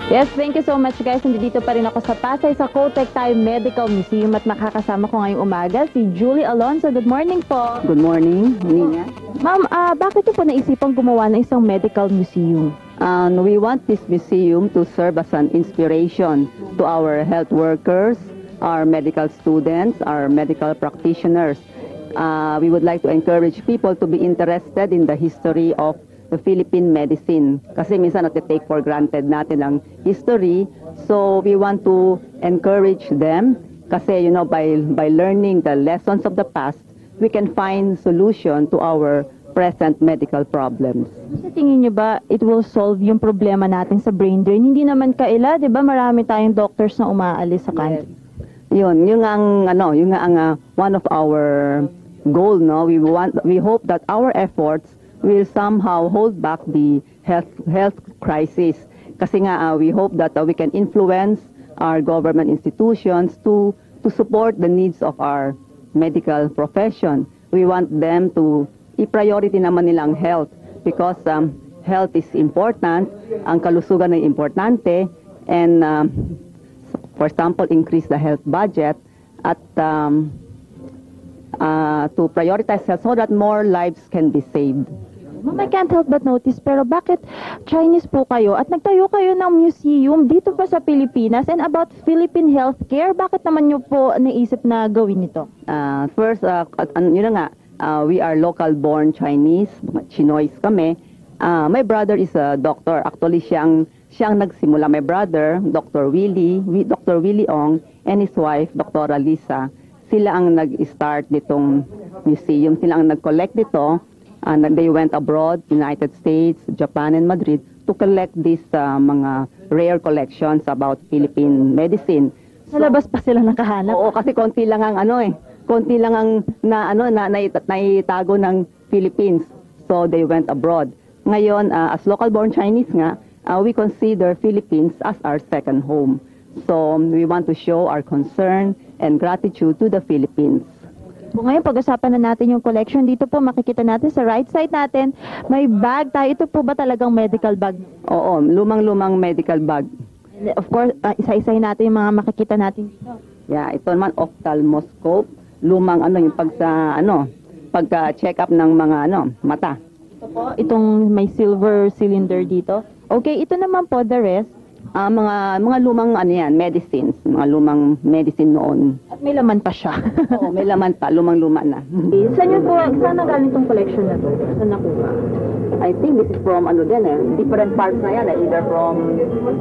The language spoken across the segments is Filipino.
Yes, thank you so much guys. Nandito pa rin ako sa Pasay sa Cotec Time Medical Museum at makakasama ko ngayong umaga si Julie Alonso. Good morning po. Good morning, Nina. Ma'am, bakit niyo po naisipang gumawa ng isang medical museum? We want this museum to serve as an inspiration to our health workers, our medical students, our medical practitioners. We would like to encourage people to be interested in the history of the Philippine medicine. Kasi minsan take for granted natin ang history. So we want to encourage them kasi by learning the lessons of the past, we can find solution to our present medical problems. Sa tingin niyo ba it will solve yung problema natin sa brain drain? Hindi naman kaila, 'di ba? Marami tayong doctors na umaalis sa country. Yung ang one of our goal, no? We hope that our efforts will somehow hold back the health crisis. Kasi nga we hope that we can influence our government institutions to support the needs of our medical profession. We want them to i-priority naman nilang health because health is important, ang kalusugan ay importante, and for example, increase the health budget at to prioritize health so that more lives can be saved. Ma'am, I can't help but notice, pero bakit Chinese po kayo at nagtayo kayo ng museum dito pa sa Pilipinas and about Philippine healthcare? Bakit naman nyo po naisip na gawin ito? First, we are local-born Chinese, Chinoys kami. My brother is a doctor. Actually, siyang nagsimula. My brother, Dr. Willie Ong, and his wife, Dr. Lisa. Sila ang nag-start nitong museum. Sila ang nag-collect nito. They went abroad, United States, Japan, and Madrid to collect these mga rare collections about Philippine medicine. Sa labas pa sila nakahanap? Oo, kasi konti lang ang naitago ng Philippines. So they went abroad. Ngayon, as local-born Chinese nga, we consider Philippines as our second home. So we want to show our concern and gratitude to the Philippines. Ngayon, pag-usapan na natin yung collection. Dito po, makikita natin sa right side natin, may bag tayo. Ito po ba talagang medical bag? Oo, lumang-lumang medical bag. And of course, isa-isahin natin yung mga makikita natin dito. Yeah, ito naman ophthalmoscope, lumang yung pagka-check up ng mga mata. Ito po, itong may silver cylinder dito. Okay, ito naman po, the rest. Mga lumang medicines, mga lumang medicine noon. At may laman pa siya. Oo, may laman pa, lumang-luma na. Saan yun po, saan nagaling itong collection na to? Saan nakuha? I think this is from different parts na yan, either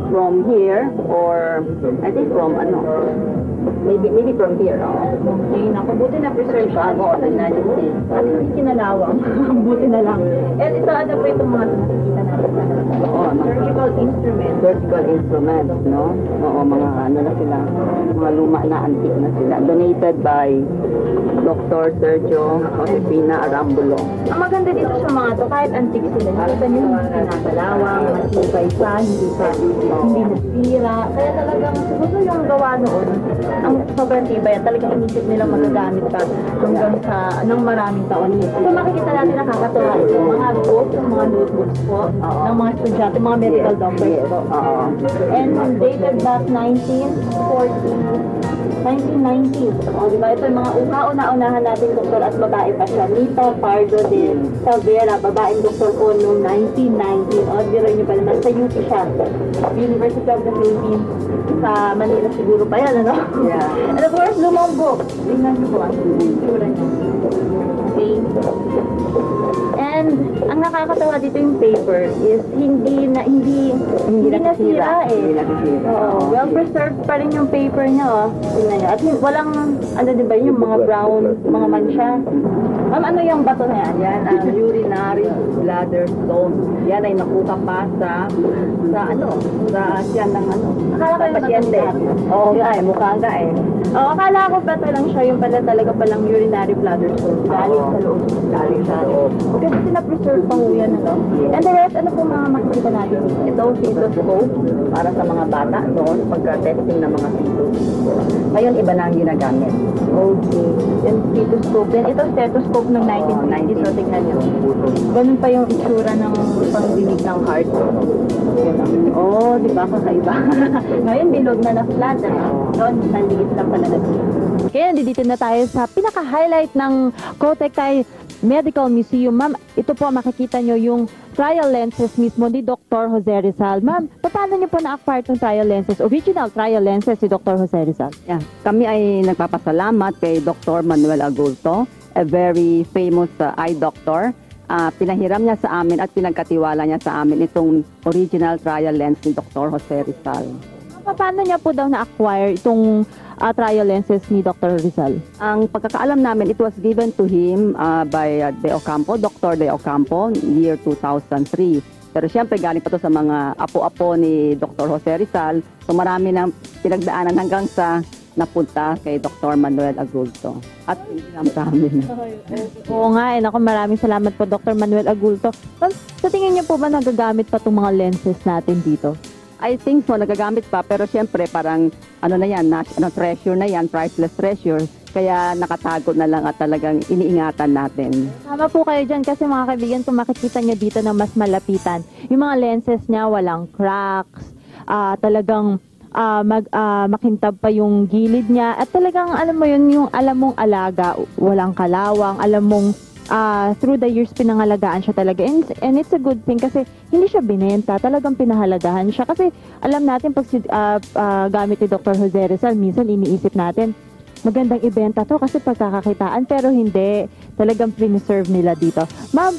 from here or I think from maybe from here. Okay, naku, buti na preserve siya. Oo, sa United States. At hindi kinalawang. Buti na lang. And ito, ano po itong mga nakikita natin? Oo, Surgical instruments. surgical instruments, no? Oo, mga na sila, mga luma na antique na sila. Donated by Dr. Sergio Josefina Arambulo. Ang maganda dito sa mga to, kahit antique sila, nakita nyo hindi pinakalawang, matibay pa, hindi nasira. Kaya talagang siguro yung gawa noon, ang sobrang tibay at talagang inisip nilang magagamit pa hanggang sa ng maraming taon. So makikita natin nakakatuwa ito, mga books, mga notebooks po, ng mga estudyante, mga medical doctors po. And dated back 1990. O, diba? Ito yung mga kauna-unahan natin doktor at babae pa siya. Nita Pardo de Salvera, babaeng doktor ko noong 1990. O, biro nyo pa naman. Sa UP siya. University of the Philippines. Sa Manila siguro pa yan, ano? Yeah. And of course, lumang book. Tingnan nyo po ang sura nyo. Okay. And ang nakakatawa dito yung paper is hindi nasira eh. Oo, well preserved pa rin yung paper niya, oh. Tingnan niyo. At walang diba yung mga brown, mga mansya. Ma'am, ano yung bato na yan? Yan ang urinary bladder stone. Yan ay nakuha pa sa tiyan ng Akala ko yung pasyente. Oo, mukha nga eh. Oo, akala ko bato lang siya, yung pala talaga palang urinary bladder stone. Galing sa loob. Galing sa loob. Okay, sila preserve pa ho yan, ano? And the rest, ano po mga makikita natin dito? Ito ang stethoscope para sa mga bata noon pagka-testing ng mga fetus. Ngayon, iba na ang ginagamit. Okay. Yung stethoscope. Then ito stethoscope Pope noong 1990, so tignan nyo. Ganun pa yung itsura ng pangdinig ng heart. Oh, di ba kakaiba? Ngayon, bilog na flat. Doon, naliit lang pala na. Kaya nandito na tayo sa pinaka-highlight ng Cotacaigay Medical Museum. Ma'am, ito po makikita nyo yung trial lenses mismo ni Dr. Jose Rizal. Ma'am, paano nyo po na-acquire itong trial lenses, original trial lenses ni Dr. Jose Rizal? Yeah. Kami ay nagpapasalamat kay Dr. Manuel Agulto, a very famous eye doctor. Pinahiram niya sa amin at pinagkatiwala niya sa amin itong original trial lens ni Dr. Jose Rizal. Paano niya po daw na-acquire itong trial lenses ni Dr. Rizal? Ang pagkakaalam namin, it was given to him by De Ocampo, Dr. De Ocampo, year 2003. Pero siyempre galing pa to sa mga apo-apo ni Dr. Jose Rizal. So marami nang pinagdaanan hanggang sa napunta kay Dr. Manuel Agulto. At pinag sa amin. Oo nga, naku, maraming salamat po Dr. Manuel Agulto. Ma'am, sa tingin niyo po ba nagagamit pa itong mga lenses natin dito? I think so, nagagamit pa, pero siyempre parang ano na yan, treasure na yan, priceless treasure, kaya nakatago na lang at talagang iniingatan natin. Tama po kayo dyan kasi mga kaibigan, kung makikita nyo dito na mas malapitan, yung mga lenses niya walang cracks, talagang makintab pa yung gilid niya at talagang alam mo yun, yung alam mong alaga, walang kalawang, alam mong through the years pinangalagaan siya talaga and it's a good thing kasi hindi siya binenta, talagang pinahalagahan siya kasi alam natin pag gamit ni Dr. Jose Rizal, minsan iniisip natin magandang ibenta to kasi pagkakakitaan pero hindi, talagang preserve nila dito. Ma'am,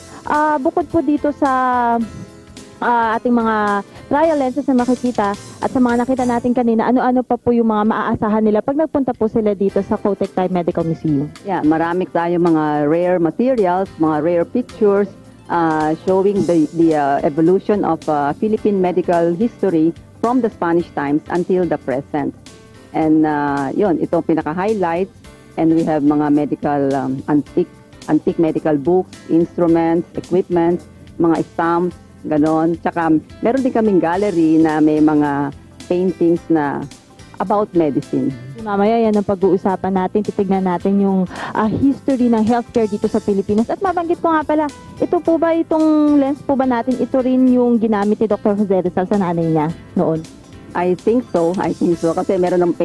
bukod po dito sa ating mga trial lenses na makikita at sa mga nakita natin kanina, ano-ano pa po yung mga maaasahan nila pag nagpunta po sila dito sa Cotacaigay Medical Museum? Yeah, marami tayo mga rare materials, mga rare pictures showing the evolution of Philippine medical history from the Spanish times until the present. And yun, itong pinaka-highlights, and we have mga medical antique medical books, instruments, equipment, mga stamps, ganon. Tsaka meron din kaming gallery na may mga paintings na about medicine. Mamaya yan ang pag-uusapan natin, titignan natin yung history ng healthcare dito sa Pilipinas. At mabanggit ko nga pala, ito po ba itong lens po ba natin, ito rin yung ginamit ni Dr. Jose Rizal sa nanay niya noon? I think so. Kasi meron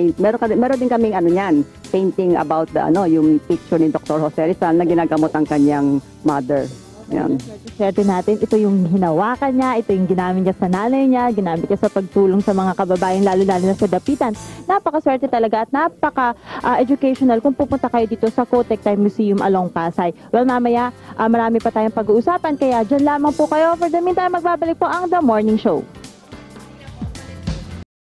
din kaming painting about yung picture ni Dr. Jose Rizal na ginagamot ang kanyang mother. Yan. Swerte natin, ito yung hinawakan niya, ito yung ginamit niya sa nanay niya, ginamit niya sa pagtulong sa mga kababayan, lalo-lalo na sa dapitan. Napakaswerte talaga at napaka-educational kung pupunta kayo dito sa Cotacaigay Museum along Pasay. Well, mamaya, marami pa tayong pag-uusapan, kaya dyan lamang po kayo. For the meantime, magbabalik po ang The Morning Show.